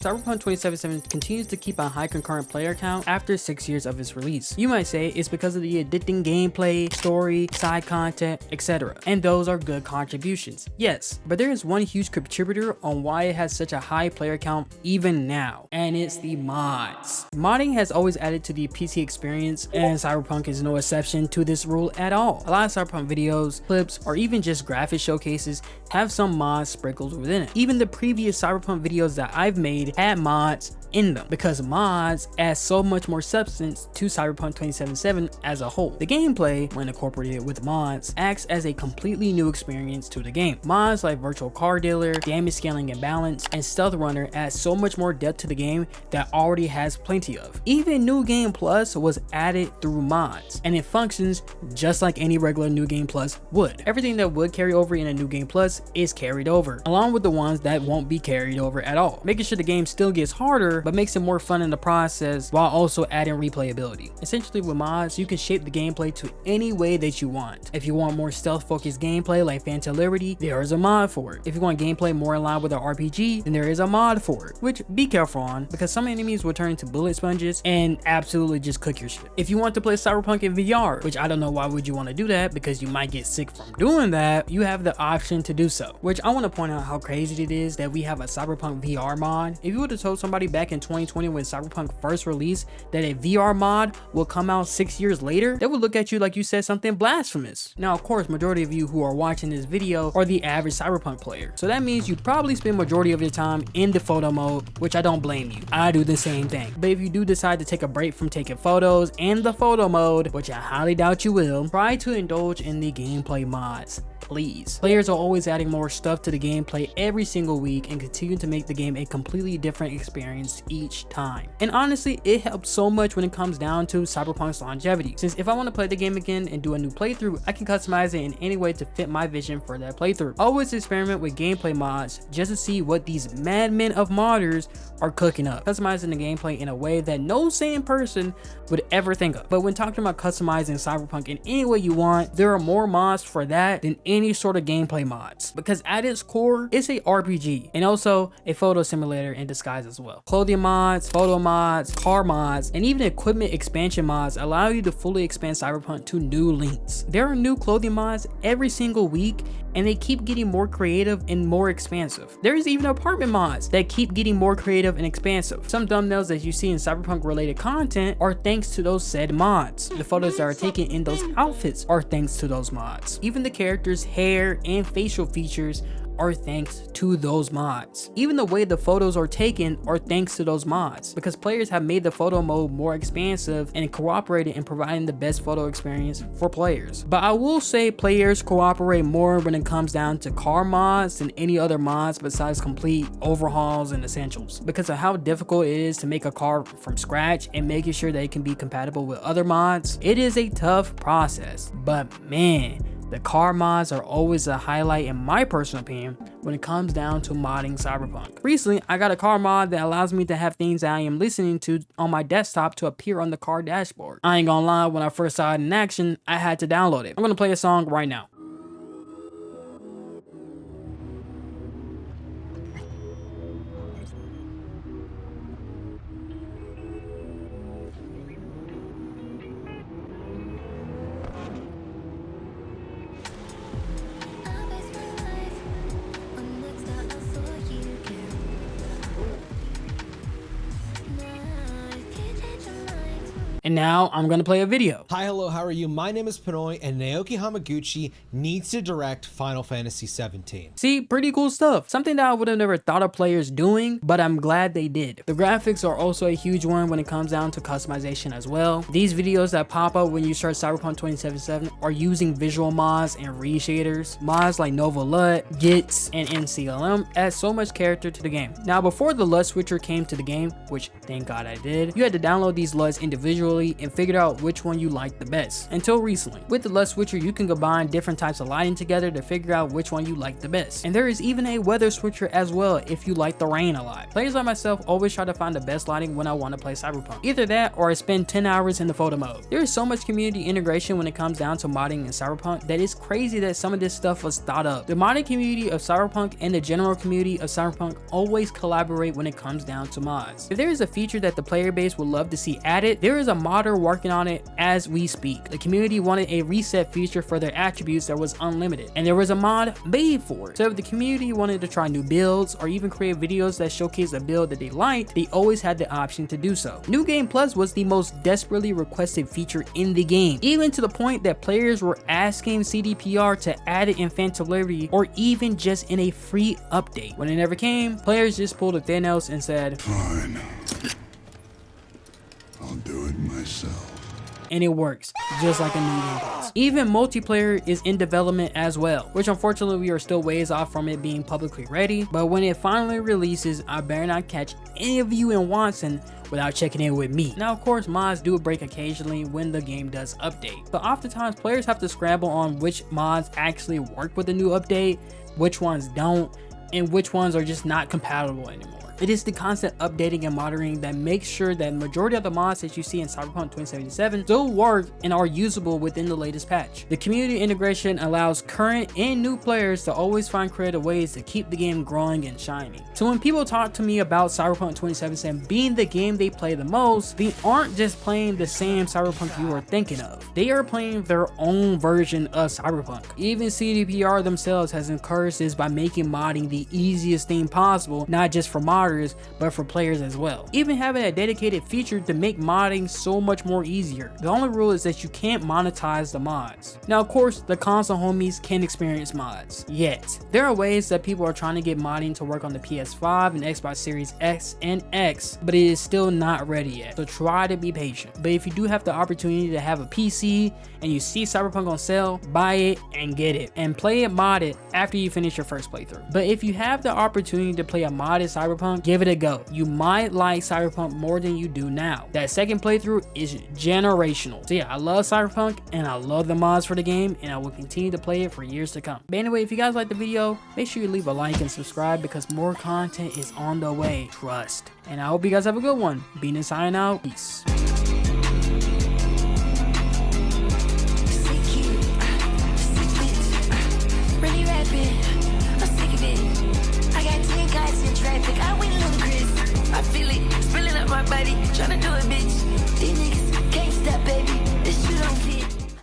Cyberpunk 2077 continues to keep a high concurrent player count after 6 years of its release. You might say it's because of the addicting gameplay, story, side content, etc. And those are good contributions, yes. But there is one huge contributor on why it has such a high player count even now, and it's the mods. Modding has always added to the PC experience, and Cyberpunk is no exception to this rule at all. A lot of Cyberpunk videos, clips, or even just graphic showcases have some mods sprinkled within it. Even the previous Cyberpunk videos that I've made had mods in them because mods add so much more substance to Cyberpunk 2077 as a whole. The gameplay, when incorporated with mods, acts as a completely new experience to the game. Mods like Virtual Car Dealer, Damage Scaling and Balance, and Stealth Runner add so much more depth to the game that already has plenty of. Even New Game Plus was added through mods, and it functions just like any regular New Game Plus would. Everything that would carry over in a New Game Plus is carried over, along with the ones that won't be carried over at all, making sure the game still gets harder but makes it more fun in the process while also adding replayability. Essentially with mods, you can shape the gameplay to any way that you want. If you want more stealth focused gameplay like Phantom Liberty, there is a mod for it. If you want gameplay more in line with an RPG, then there is a mod for it, which be careful on because some enemies will turn into bullet sponges and absolutely just cook your shit. If you want to play Cyberpunk in VR, which I don't know why would you want to do that because you might get sick from doing that, you have the option to do so, which I want to point out how crazy it is that we have a Cyberpunk VR mod. If you would have told somebody back in 2020 when Cyberpunk first released that a VR mod will come out 6 years later, they would look at you like you said something blasphemous. Now of course, majority of you who are watching this video are the average Cyberpunk player, so that means you probably spend majority of your time in the photo mode, which I don't blame you. I do the same thing. But if you do decide to take a break from taking photos in the photo mode, which I highly doubt you will, try to indulge in the gameplay mods. Please. Players are always adding more stuff to the gameplay every single week and continue to make the game a completely different experience each time. And honestly, it helps so much when it comes down to Cyberpunk's longevity, since if I want to play the game again and do a new playthrough, I can customize it in any way to fit my vision for that playthrough. Always experiment with gameplay mods just to see what these madmen of modders are cooking up, customizing the gameplay in a way that no sane person would ever think of. But when talking about customizing Cyberpunk in any way you want, there are more mods for that than any sort of gameplay mods, because at its core it's a RPG and also a photo simulator in disguise as well. Clothing mods, photo mods, car mods, and even equipment expansion mods allow you to fully expand Cyberpunk to new lengths. There are new clothing mods every single week and they keep getting more creative and more expansive. There is even apartment mods that keep getting more creative and expansive. Some thumbnails that you see in Cyberpunk related content are thanks to those said mods. The photos that are taken in those outfits are thanks to those mods. Even the characters' hair and facial features are thanks to those mods. Even the way the photos are taken are thanks to those mods, because players have made the photo mode more expansive and cooperated in providing the best photo experience for players. But I will say players cooperate more when it comes down to car mods than any other mods besides complete overhauls and essentials, because of how difficult it is to make a car from scratch and making sure that it can be compatible with other mods. It is a tough process, but man, the car mods are always a highlight in my personal opinion when it comes down to modding Cyberpunk. Recently, I got a car mod that allows me to have things that I am listening to on my desktop to appear on the car dashboard. I ain't gonna lie, when I first saw it in action, I had to download it. I'm gonna play a song right now. And now I'm gonna play a video. Hi, hello, how are you? My name is Pinoy, and Naoki Hamaguchi needs to direct Final Fantasy 17. See, pretty cool stuff. Something that I would have never thought of players doing, but I'm glad they did. The graphics are also a huge one when it comes down to customization as well. These videos that pop up when you search Cyberpunk 2077 are using visual mods and reshaders. Mods like Nova LUT, GITS, and NCLM add so much character to the game. Now, before the LUT switcher came to the game, which thank God I did, you had to download these LUTs individually manually and figured out which one you liked the best, until recently. With the LUT switcher, you can combine different types of lighting together to figure out which one you like the best. And there is even a weather switcher as well if you like the rain a lot. Players like myself always try to find the best lighting when I want to play Cyberpunk. Either that or I spend 10 hours in the photo mode. There is so much community integration when it comes down to modding in Cyberpunk that it's crazy that some of this stuff was thought up. The modding community of Cyberpunk and the general community of Cyberpunk always collaborate when it comes down to mods. If there is a feature that the player base would love to see added, there is a modder working on it as we speak. The community wanted a reset feature for their attributes that was unlimited, and there was a mod made for it. So if the community wanted to try new builds or even create videos that showcase a build that they liked, they always had the option to do so. New Game Plus was the most desperately requested feature in the game, even to the point that players were asking CDPR to add it in Phantom Liberty or even just in a free update. When it never came, players just pulled a Thanos and said, "Fine, I'll do it myself." And it works just like a New Game Plus. Even multiplayer is in development as well, which unfortunately we are still ways off from it being publicly ready, but when it finally releases, I better not catch any of you in Watson without checking in with me. Now of course mods do break occasionally when the game does update, but oftentimes players have to scramble on which mods actually work with the new update, which ones don't, and which ones are just not compatible anymore. It is the constant updating and monitoring that makes sure that the majority of the mods that you see in Cyberpunk 2077 still work and are usable within the latest patch. The community integration allows current and new players to always find creative ways to keep the game growing and shining. So when people talk to me about Cyberpunk 2077 being the game they play the most, they aren't just playing the same Cyberpunk you are thinking of. They are playing their own version of Cyberpunk. Even CDPR themselves has encouraged this by making modding the easiest thing possible, not just for modders, but for players as well. Even having a dedicated feature to make modding so much more easier. The only rule is that you can't monetize the mods. Now of course, the console homies can experience mods. Yet, there are ways that people are trying to get modding to work on the PS5 and Xbox Series X and X, but it is still not ready yet. So try to be patient. But if you do have the opportunity to have a PC and you see Cyberpunk on sale, buy it and get it. And play it modded after you finish your first playthrough. But if you have the opportunity to play a modded Cyberpunk, give it a go. You might like Cyberpunk more than you do now. That second playthrough is generational. So yeah, I love Cyberpunk and I love the mods for the game, and I will continue to play it for years to come. But anyway, if you guys like the video, make sure you leave a like and subscribe because more content is on the way. Trust. And I hope you guys have a good one. Being and signing out. Peace. I went ludicrous. I feel it spilling up my body, tryna do it big.